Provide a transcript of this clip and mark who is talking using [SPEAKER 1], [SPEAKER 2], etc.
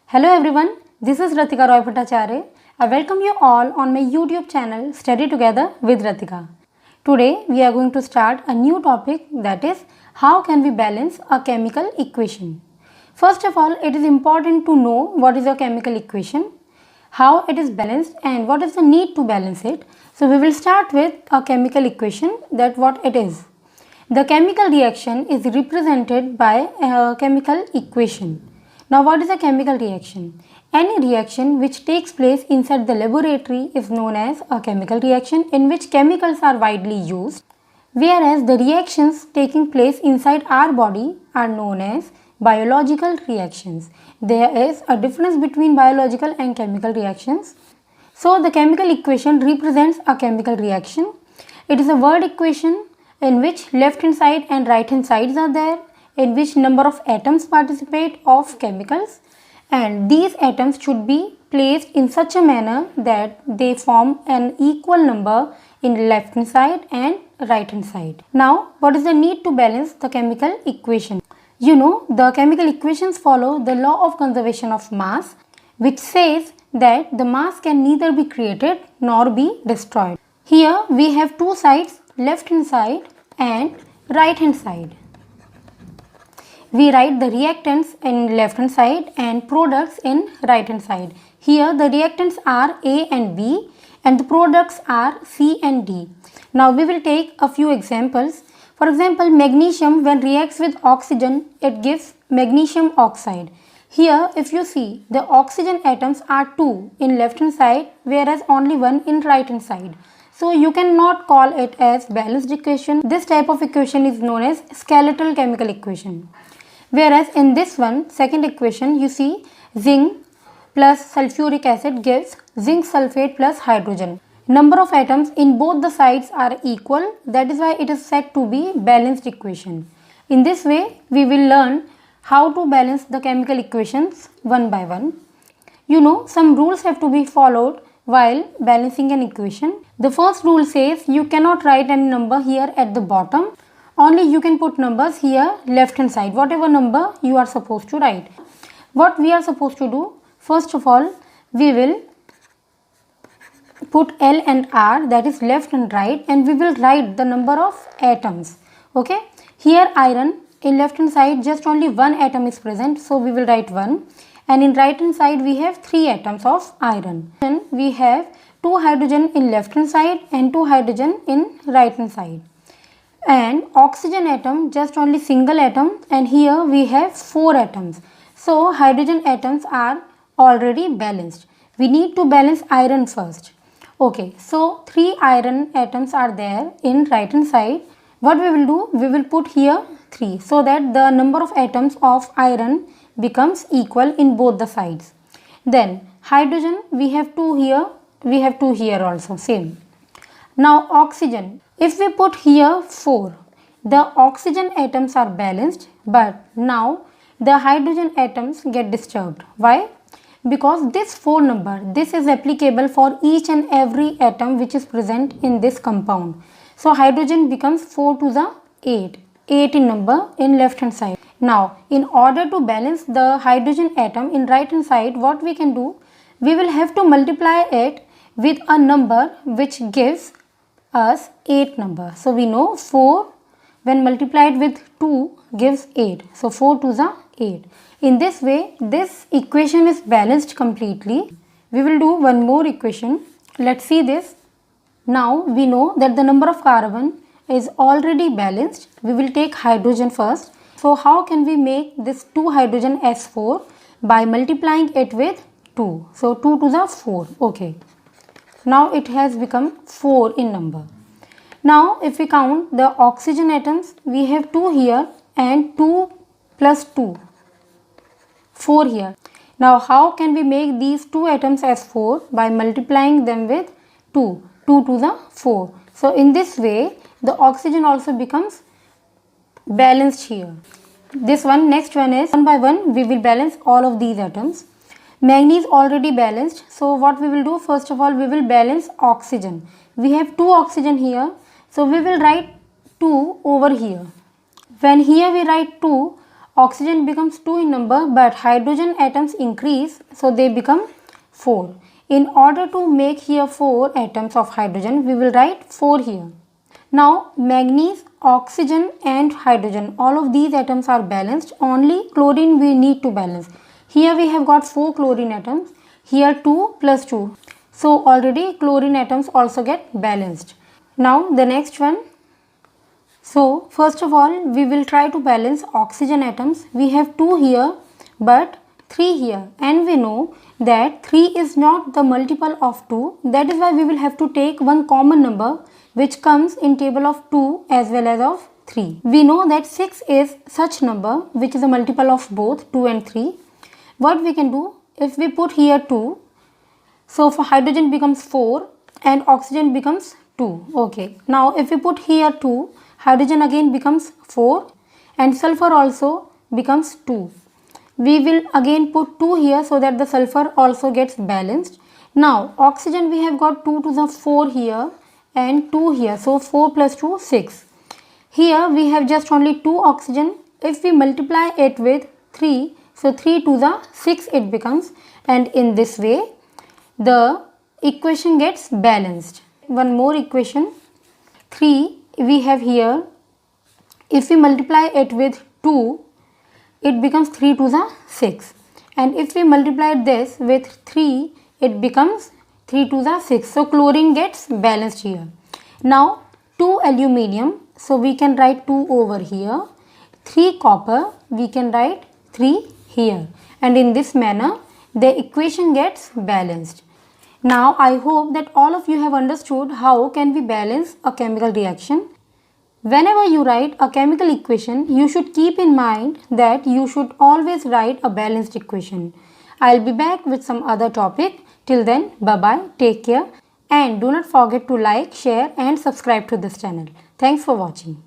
[SPEAKER 1] Hello everyone, this is Ratika Roy Bhattacharya. I welcome you all on my YouTube channel Study Together with Ratika. Today we are going to start a new topic, that is how can we balance a chemical equation. First of all, it is important to know what is a chemical equation, how it is balanced and what is the need to balance it. So we will start with a chemical equation, that what it is. The chemical reaction is represented by a chemical equation. Now what is a chemical reaction? Any reaction which takes place inside the laboratory is known as a chemical reaction, in which chemicals are widely used, whereas the reactions taking place inside our body are known as biological reactions. There is a difference between biological and chemical reactions. So the chemical equation represents a chemical reaction. It is a word equation in which left hand side and right hand sides are there, in which number of atoms participate of chemicals, and these atoms should be placed in such a manner that they form an equal number in left hand side and right hand side. Now what is the need to balance the chemical equation? You know, the chemical equations follow the law of conservation of mass, which says that the mass can neither be created nor be destroyed. Here we have two sides, left hand side and right hand side. We write the reactants in left hand side and products in right hand side. Here the reactants are A and B and the products are C and D. Now we will take a few examples. For example, magnesium, when reacts with oxygen, it gives magnesium oxide. Here if you see, the oxygen atoms are 2 in left hand side whereas only 1 in right hand side. So you cannot call it as balanced equation. This type of equation is known as skeletal chemical equation. Whereas in this one, second equation, you see zinc plus sulfuric acid gives zinc sulfate plus hydrogen. Number of atoms in both the sides are equal. That is why it is said to be balanced equation. In this way, we will learn how to balance the chemical equations one by one. You know, some rules have to be followed while balancing an equation. The first rule says you cannot write any number here at the bottom. Only you can put numbers here left hand side, whatever number you are supposed to write. What we are supposed to do, first of all, we will put L and R, that is left and right, and we will write the number of atoms. Okay, here iron, in left hand side just only one atom is present, so we will write 1, and in right hand side we have 3 atoms of iron. Then we have 2 hydrogen in left hand side and 2 hydrogen in right hand side. And oxygen atom, just only single atom, and here we have 4 atoms. So hydrogen atoms are already balanced. We need to balance iron first. Okay, so 3 iron atoms are there in right hand side. What we will do, we will put here 3 so that the number of atoms of iron becomes equal in both the sides. Then hydrogen, we have 2 here, we have 2 here also, same. Now oxygen, if we put here 4, the oxygen atoms are balanced, but now the hydrogen atoms get disturbed. Why? Because this 4 number, this is applicable for each and every atom which is present in this compound. So hydrogen becomes 4 to the 8, 8 in number in left hand side. Now in order to balance the hydrogen atom in right hand side, what we can do, we will have to multiply it with a number which gives us 8 number. So we know 4 when multiplied with 2 gives 8. So 4 to the 8. In this way, this equation is balanced completely. We will do one more equation. Let's see this. Now we know that the number of carbon is already balanced. We will take hydrogen first. So how can we make this 2 hydrogen S4? By multiplying it with 2. So 2 to the 4. Okay. Now it has become 4 in number. Now if we count the oxygen atoms, we have 2 here and 2 plus 2, 4 here. Now how can we make these 2 atoms as 4? By multiplying them with 2, 2 to the 4. So in this way the oxygen also becomes balanced here. This one, next one is one by one we will balance all of these atoms. Manganese already balanced. So what we will do, first of all we will balance oxygen. We have 2 oxygen here. So we will write 2 over here. When here we write 2, Oxygen becomes 2 in number, but hydrogen atoms increase, so they become 4. In order to make here 4 atoms of hydrogen, we will write 4 here. Now manganese, oxygen and hydrogen, all of these atoms are balanced. Only chlorine we need to balance. Here we have got 4 chlorine atoms, here 2 plus 2. So already chlorine atoms also get balanced. Now the next one. So first of all we will try to balance oxygen atoms. We have 2 here but 3 here, and we know that 3 is not the multiple of 2. That is why we will have to take one common number which comes in table of 2 as well as of 3. We know that 6 is such number which is a multiple of both 2 and 3. What we can do, if we put here 2, so for hydrogen becomes 4 and oxygen becomes 2. Okay. Now if we put here 2, hydrogen again becomes 4 and sulfur also becomes 2. We will again put 2 here so that the sulfur also gets balanced. Now oxygen we have got 2 to the 4 here and 2 here. So 4 plus 2, 6. Here we have just only 2 oxygen. If we multiply it with 3, so 3 to the 6 it becomes, and in this way the equation gets balanced. One more equation. 3 we have here. If we multiply it with 2, it becomes 3 to the 6. And if we multiply this with 3, it becomes 3 to the 6. So chlorine gets balanced here. Now 2 aluminium. So we can write 2 over here. 3 copper. We can write 3 here. And in this manner, the equation gets balanced. Now I hope that all of you have understood how can we balance a chemical reaction. Whenever you write a chemical equation, you should keep in mind that you should always write a balanced equation. I'll be back with some other topic. Till then, bye-bye, take care, and do not forget to like, share and subscribe to this channel. Thanks for watching.